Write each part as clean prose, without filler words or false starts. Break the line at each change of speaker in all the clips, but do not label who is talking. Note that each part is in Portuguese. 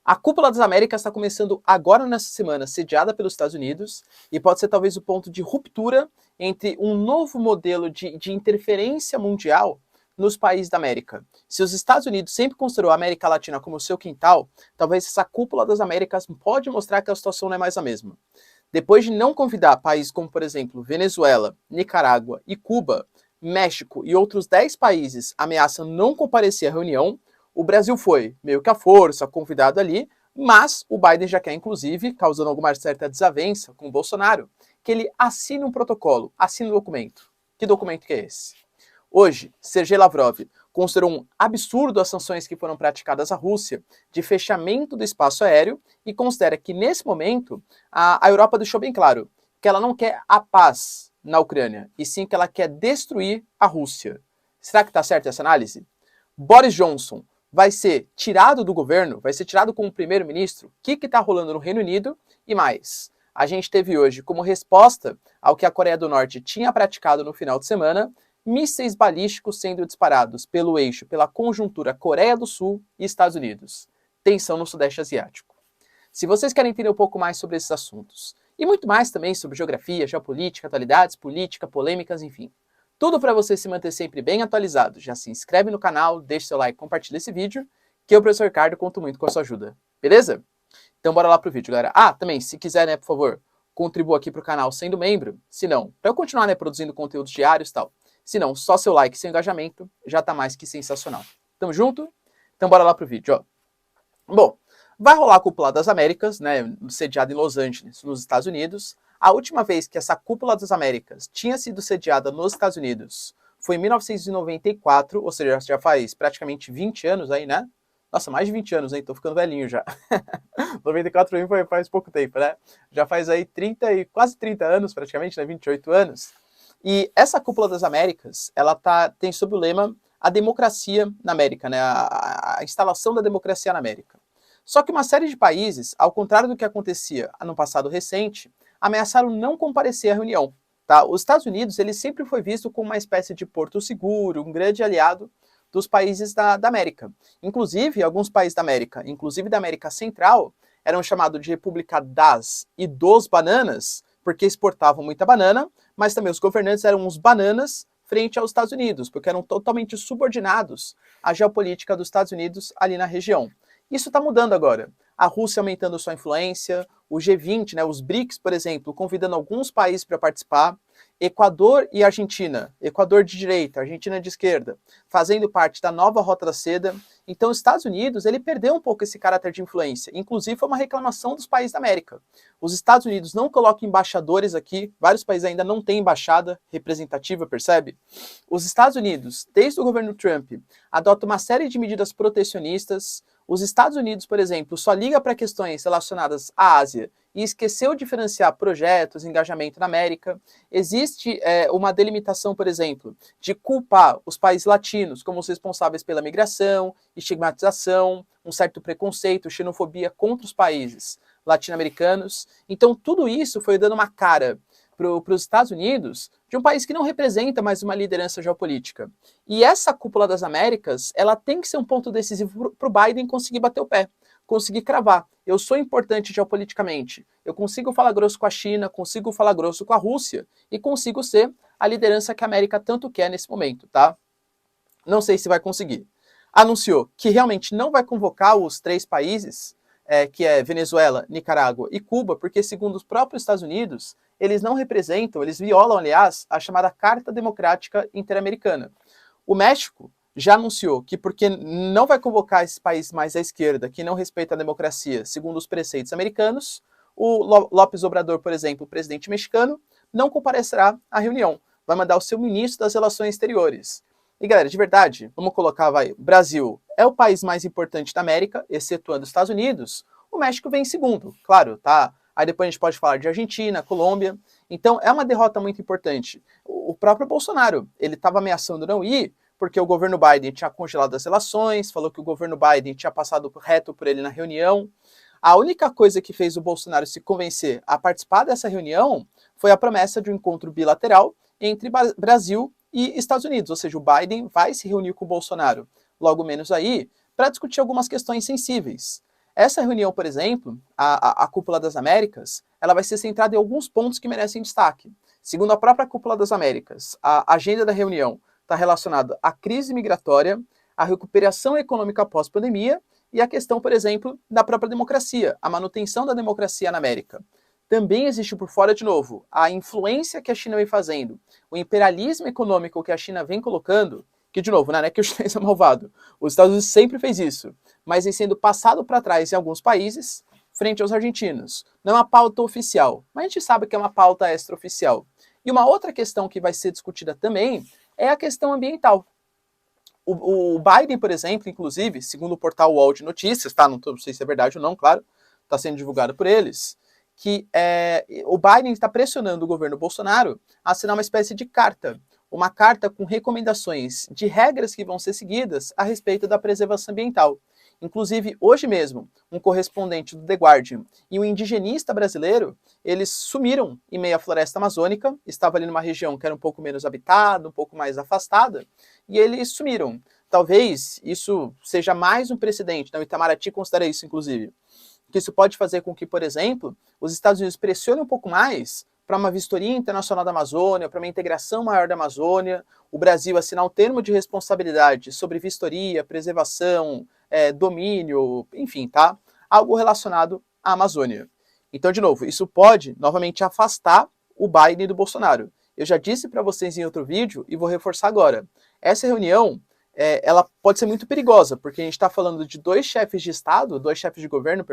A Cúpula das Américas está começando agora nessa semana, sediada pelos Estados Unidos, e pode ser talvez o ponto de ruptura entre um novo modelo de interferência mundial nos países da América. Se os Estados Unidos sempre considerou a América Latina como seu quintal, talvez essa Cúpula das Américas pode mostrar que a situação não é mais a mesma. Depois de não convidar países como, por exemplo, Venezuela, Nicarágua e Cuba, México e outros 10 países ameaçam não comparecer à reunião, o Brasil foi, meio que à força, convidado ali, mas o Biden já quer, inclusive, causando alguma certa desavença com o Bolsonaro, que ele assine um protocolo, assine um documento. Que documento que é esse? Hoje, Sergei Lavrov considerou um absurdo as sanções que foram praticadas à Rússia de fechamento do espaço aéreo e considera que, nesse momento, a Europa deixou bem claro que ela não quer a paz na Ucrânia, e sim que ela quer destruir a Rússia. Será que está certa essa análise? Boris Johnson vai ser tirado do governo, vai ser tirado como primeiro-ministro? O que está rolando no Reino Unido? E mais, a gente teve hoje, como resposta ao que a Coreia do Norte tinha praticado no final de semana, mísseis balísticos sendo disparados pelo eixo, pela conjuntura Coreia do Sul e Estados Unidos. Tensão no Sudeste Asiático. Se vocês querem entender um pouco mais sobre esses assuntos, e muito mais também sobre geografia, geopolítica, atualidades, política, polêmicas, enfim, tudo para você se manter sempre bem atualizado. Já se inscreve no canal, deixa seu like, compartilha esse vídeo, que eu, professor Ricardo, conto muito com a sua ajuda. Beleza? Então bora lá pro vídeo, galera. Ah, também, se quiser, né, por favor, contribua aqui pro canal sendo membro. Se não, para eu continuar, né, produzindo conteúdos diários e tal. Se não, só seu like e seu engajamento já tá mais que sensacional. Tamo junto? Então bora lá pro vídeo, ó. Bom, vai rolar a Cúpula das Américas, né, sediada em Los Angeles, nos Estados Unidos. A última vez que essa Cúpula das Américas tinha sido sediada nos Estados Unidos foi em 1994, ou seja, já faz praticamente 20 anos aí, né? Nossa, mais de 20 anos, hein? Tô ficando velhinho já. 94 faz pouco tempo, né? Já faz aí 30 e quase 30 anos, praticamente, né? 28 anos. E essa Cúpula das Américas, ela tem sob o lema a democracia na América, né? A instalação da democracia na América. Só que uma série de países, ao contrário do que acontecia no passado recente, ameaçaram não comparecer à reunião. Tá? Os Estados Unidos ele sempre foi visto como uma espécie de porto seguro, um grande aliado dos países da América. Inclusive, alguns países da América, inclusive da América Central, eram chamados de República das e dos Bananas, porque exportavam muita banana, mas também os governantes eram uns bananas frente aos Estados Unidos, porque eram totalmente subordinados à geopolítica dos Estados Unidos ali na região. Isso está mudando agora. A Rússia aumentando sua influência, o G20, né, os BRICS, por exemplo, convidando alguns países para participar, Equador e Argentina, Equador de direita, Argentina de esquerda, fazendo parte da nova Rota da Seda. Então, os Estados Unidos, ele perdeu um pouco esse caráter de influência. Inclusive, foi uma reclamação dos países da América. Os Estados Unidos não colocam embaixadores aqui, vários países ainda não têm embaixada representativa, percebe? Os Estados Unidos, desde o governo Trump, adotam uma série de medidas protecionistas. Os Estados Unidos, por exemplo, só liga para questões relacionadas à Ásia e esqueceu de financiar projetos, engajamento na América. Existe uma delimitação, por exemplo, de culpar os países latinos como os responsáveis pela migração, estigmatização, um certo preconceito, xenofobia contra os países latino-americanos. Então, tudo isso foi dando uma cara para os Estados Unidos de um país que não representa mais uma liderança geopolítica. E essa Cúpula das Américas, ela tem que ser um ponto decisivo para o Biden conseguir bater o pé, conseguir cravar. Eu sou importante geopoliticamente, eu consigo falar grosso com a China, consigo falar grosso com a Rússia e consigo ser a liderança que a América tanto quer nesse momento, tá? Não sei se vai conseguir. Anunciou que realmente não vai convocar os 3 países, que é Venezuela, Nicarágua e Cuba, porque segundo os próprios Estados Unidos, eles não representam, eles violam, aliás, a chamada Carta Democrática Interamericana. O México já anunciou que porque não vai convocar esses países mais à esquerda, que não respeitam a democracia, segundo os preceitos americanos, o López Obrador, por exemplo, o presidente mexicano, não comparecerá à reunião. Vai mandar o seu ministro das Relações Exteriores. E galera, de verdade, vamos colocar, Brasil é o país mais importante da América, excetuando os Estados Unidos. O México vem em segundo, claro, tá? Aí depois a gente pode falar de Argentina, Colômbia. Então é uma derrota muito importante. O próprio Bolsonaro, ele estava ameaçando não ir, porque o governo Biden tinha congelado as relações, falou que o governo Biden tinha passado reto por ele na reunião. A única coisa que fez o Bolsonaro se convencer a participar dessa reunião foi a promessa de um encontro bilateral entre Brasil e Estados Unidos, ou seja, o Biden vai se reunir com o Bolsonaro, logo menos aí, para discutir algumas questões sensíveis. Essa reunião, por exemplo, a Cúpula das Américas, ela vai ser centrada em alguns pontos que merecem destaque. Segundo a própria Cúpula das Américas, a agenda da reunião está relacionada à crise migratória, à recuperação econômica pós-pandemia e à questão, por exemplo, da própria democracia, a manutenção da democracia na América. Também existe por fora, de novo, a influência que a China vem fazendo, o imperialismo econômico que a China vem colocando, que, de novo, não é que o chinês é malvado, os Estados Unidos sempre fez isso, mas vem sendo passado para trás em alguns países, frente aos argentinos. Não é uma pauta oficial, mas a gente sabe que é uma pauta extraoficial. E uma outra questão que vai ser discutida também é a questão ambiental. O Biden, por exemplo, inclusive, segundo o portal UOL de Notícias, tá? Não sei se é verdade ou não, claro, está sendo divulgado por eles, que o Biden está pressionando o governo Bolsonaro a assinar uma espécie de carta, uma carta com recomendações de regras que vão ser seguidas a respeito da preservação ambiental. Inclusive, hoje mesmo, um correspondente do The Guardian e um indigenista brasileiro, eles sumiram em meio à floresta amazônica, estava ali numa região que era um pouco menos habitada, um pouco mais afastada, e eles sumiram. Talvez isso seja mais um precedente, o Itamaraty considera isso, inclusive, que isso pode fazer com que, por exemplo, os Estados Unidos pressionem um pouco mais para uma vistoria internacional da Amazônia, para uma integração maior da Amazônia, o Brasil assinar um termo de responsabilidade sobre vistoria, preservação, domínio, enfim, tá? Algo relacionado à Amazônia. Então, de novo, isso pode, novamente, afastar o Biden do Bolsonaro. Eu já disse para vocês em outro vídeo e vou reforçar agora. Essa reunião, ela pode ser muito perigosa, porque a gente está falando de dois chefes de governo,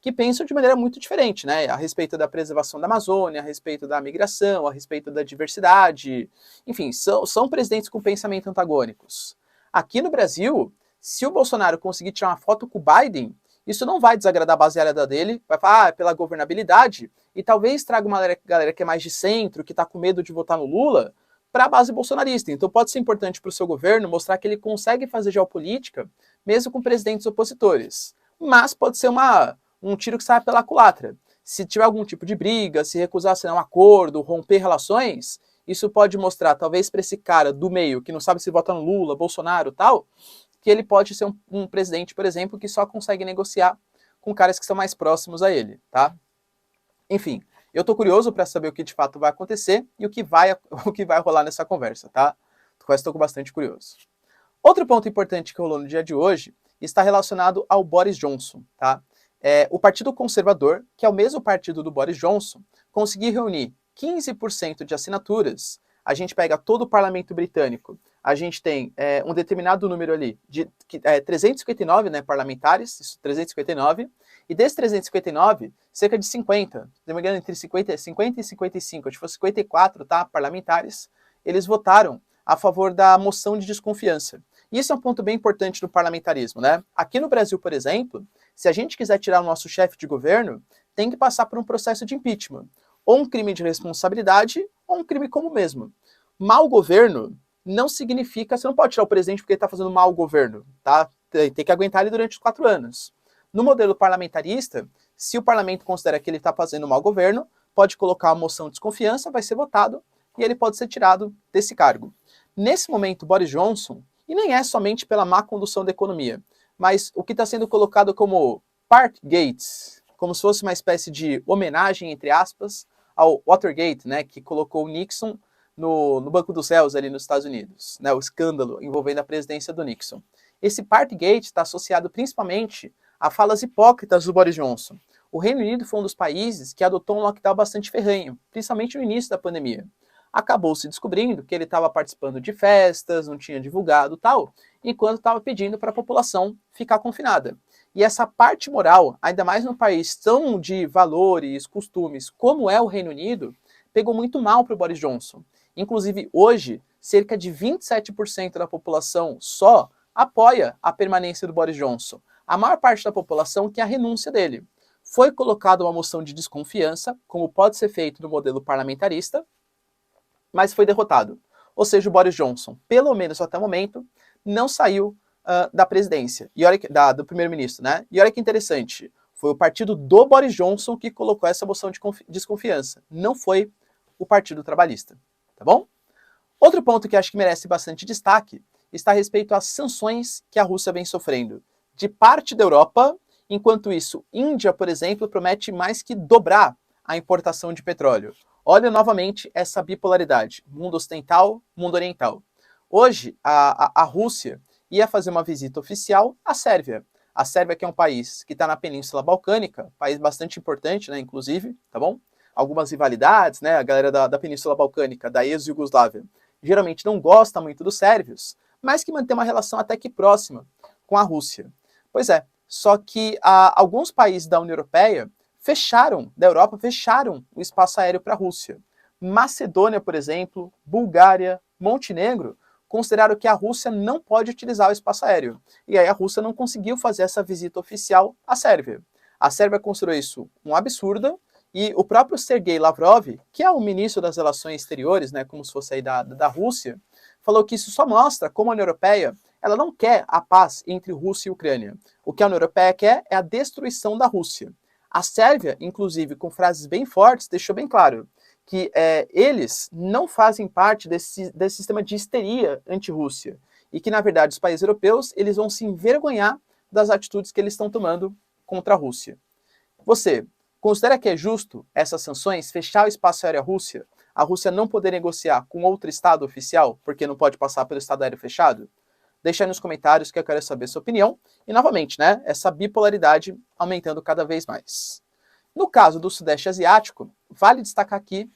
que pensam de maneira muito diferente, né? A respeito da preservação da Amazônia, a respeito da migração, a respeito da diversidade. Enfim, são presidentes com pensamento antagônicos. Aqui no Brasil, se o Bolsonaro conseguir tirar uma foto com o Biden, isso não vai desagradar a base aliada dele, vai falar, pela governabilidade, e talvez traga uma galera que é mais de centro, que está com medo de votar no Lula, para a base bolsonarista. Então pode ser importante para o seu governo mostrar que ele consegue fazer geopolítica, mesmo com presidentes opositores. Mas pode ser um tiro que sai pela culatra. Se tiver algum tipo de briga, se recusar a assinar um acordo, romper relações, isso pode mostrar, talvez para esse cara do meio, que não sabe se vota no Lula, Bolsonaro e tal, que ele pode ser um presidente, por exemplo, que só consegue negociar com caras que são mais próximos a ele, tá? Enfim, eu tô curioso para saber o que de fato vai acontecer e o que vai rolar nessa conversa, tá? Estou bastante curioso. Outro ponto importante que rolou no dia de hoje está relacionado ao Boris Johnson, tá? O Partido Conservador, que é o mesmo partido do Boris Johnson, conseguiu reunir 15% de assinaturas. A gente pega todo o parlamento britânico, a gente tem um determinado número ali de 359, né, parlamentares, 359, e desses 359, cerca de 50, se não me engano, entre 50 e 55, acho que fosse 54, tá, parlamentares, eles votaram a favor da moção de desconfiança. E isso é um ponto bem importante do parlamentarismo, né? Aqui no Brasil, por exemplo, se a gente quiser tirar o nosso chefe de governo, tem que passar por um processo de impeachment. Ou um crime de responsabilidade, ou um crime como mesmo. Mau governo não significa... Você não pode tirar o presidente porque ele está fazendo mau governo, tá? Tem que aguentar ele durante os 4 anos. No modelo parlamentarista, se o parlamento considera que ele está fazendo mau governo, pode colocar uma moção de desconfiança, vai ser votado, e ele pode ser tirado desse cargo. Nesse momento, Boris Johnson, e nem é somente pela má condução da economia, mas o que está sendo colocado como Partygate, como se fosse uma espécie de homenagem, entre aspas, ao Watergate, né, que colocou o Nixon no Banco dos Réus ali nos Estados Unidos, né, o escândalo envolvendo a presidência do Nixon. Esse Partygate está associado principalmente a falas hipócritas do Boris Johnson. O Reino Unido foi um dos países que adotou um lockdown bastante ferrenho, principalmente no início da pandemia. Acabou se descobrindo que ele estava participando de festas, não tinha divulgado tal, enquanto estava pedindo para a população ficar confinada. E essa parte moral, ainda mais num país tão de valores, costumes como é o Reino Unido, pegou muito mal para o Boris Johnson. Inclusive, hoje, cerca de 27% da população só apoia a permanência do Boris Johnson. A maior parte da população quer a renúncia dele. Foi colocada uma moção de desconfiança, como pode ser feito no modelo parlamentarista, mas foi derrotado. Ou seja, o Boris Johnson, pelo menos até o momento, não saiu da presidência, e olha do primeiro-ministro, né? E olha que interessante, foi o partido do Boris Johnson que colocou essa moção de desconfiança, não foi o Partido Trabalhista, tá bom? Outro ponto que acho que merece bastante destaque está a respeito às sanções que a Rússia vem sofrendo de parte da Europa Enquanto isso, Índia, por exemplo, promete mais que dobrar a importação de petróleo. Olha novamente essa bipolaridade, mundo ocidental, mundo oriental. Hoje, a Rússia ia fazer uma visita oficial à Sérvia. A Sérvia, que é um país que está na Península Balcânica, país bastante importante, né, inclusive, tá bom? Algumas rivalidades, né, a galera da Península Balcânica, da ex-Yugoslávia, geralmente não gosta muito dos sérvios, mas que mantém uma relação até que próxima com a Rússia. Pois é, só que alguns países da União Europeia da Europa fecharam o espaço aéreo para a Rússia. Macedônia, por exemplo, Bulgária, Montenegro, consideraram que a Rússia não pode utilizar o espaço aéreo. E aí a Rússia não conseguiu fazer essa visita oficial à Sérvia. A Sérvia considerou isso um absurdo, e o próprio Sergei Lavrov, que é o ministro das Relações Exteriores, né, como se fosse aí da Rússia, falou que isso só mostra como a União Europeia ela não quer a paz entre Rússia e Ucrânia. O que a União Europeia quer é a destruição da Rússia. A Sérvia, inclusive, com frases bem fortes, deixou bem claro que eles não fazem parte desse sistema de histeria anti-Rússia e que, na verdade, os países europeus eles vão se envergonhar das atitudes que eles estão tomando contra a Rússia. Você considera que é justo essas sanções fechar o espaço aéreo à Rússia, a Rússia não poder negociar com outro estado oficial porque não pode passar pelo estado aéreo fechado? Deixa aí nos comentários que eu quero saber a sua opinião. E, novamente, né, essa bipolaridade aumentando cada vez mais. No caso do Sudeste Asiático, vale destacar aqui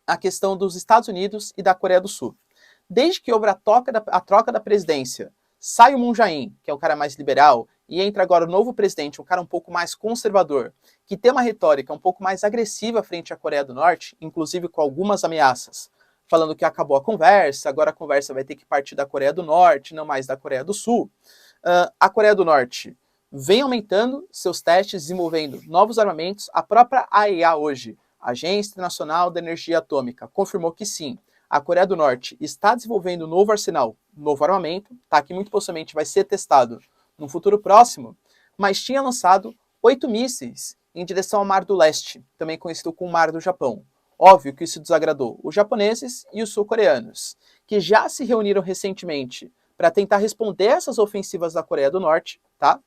a questão dos Estados Unidos e da Coreia do Sul. Desde que houve a troca da presidência, sai o Moon Jae-in, que é o cara mais liberal, e entra agora o novo presidente, um cara um pouco mais conservador, que tem uma retórica um pouco mais agressiva frente à Coreia do Norte, inclusive com algumas ameaças, falando que acabou a conversa, agora a conversa vai ter que partir da Coreia do Norte, não mais da Coreia do Sul. A Coreia do Norte vem aumentando seus testes, desenvolvendo novos armamentos. A própria AEA hoje, Agência Internacional da Energia Atômica, confirmou que sim, a Coreia do Norte está desenvolvendo um novo arsenal, novo armamento, tá, que muito possivelmente vai ser testado no futuro próximo, mas tinha lançado 8 mísseis em direção ao Mar do Leste, também conhecido como Mar do Japão. Óbvio que isso desagradou os japoneses e os sul-coreanos, que já se reuniram recentemente para tentar responder essas ofensivas da Coreia do Norte, tá?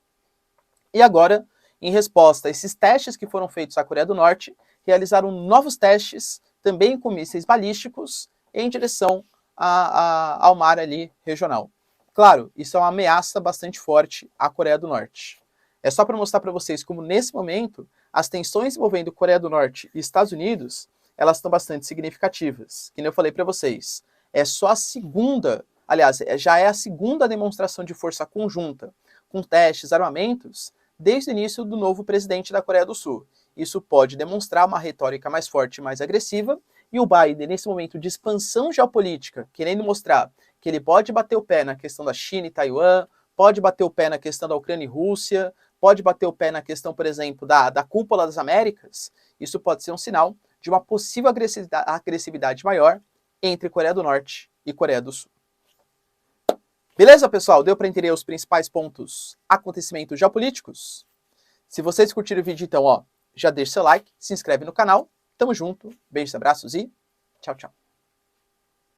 E agora, em resposta a esses testes que foram feitos à Coreia do Norte, realizaram novos testes, também com mísseis balísticos, em direção ao mar ali regional. Claro, isso é uma ameaça bastante forte à Coreia do Norte. É só para mostrar para vocês como, nesse momento, as tensões envolvendo Coreia do Norte e Estados Unidos, elas estão bastante significativas. Que nem eu falei para vocês, é só a segunda, aliás, já é a segunda demonstração de força conjunta, com testes, armamentos, desde o início do novo presidente da Coreia do Sul. Isso pode demonstrar uma retórica mais forte e mais agressiva, e o Biden, nesse momento de expansão geopolítica, querendo mostrar que ele pode bater o pé na questão da China e Taiwan, pode bater o pé na questão da Ucrânia e Rússia, pode bater o pé na questão, por exemplo, da cúpula das Américas, isso pode ser um sinal de uma possível agressividade maior entre Coreia do Norte e Coreia do Sul. Beleza, pessoal? Deu para entender os principais pontos, acontecimentos geopolíticos? Se vocês curtiram o vídeo, então, ó, já deixa seu like, se inscreve no canal. Tamo junto, beijos, abraços e tchau, tchau.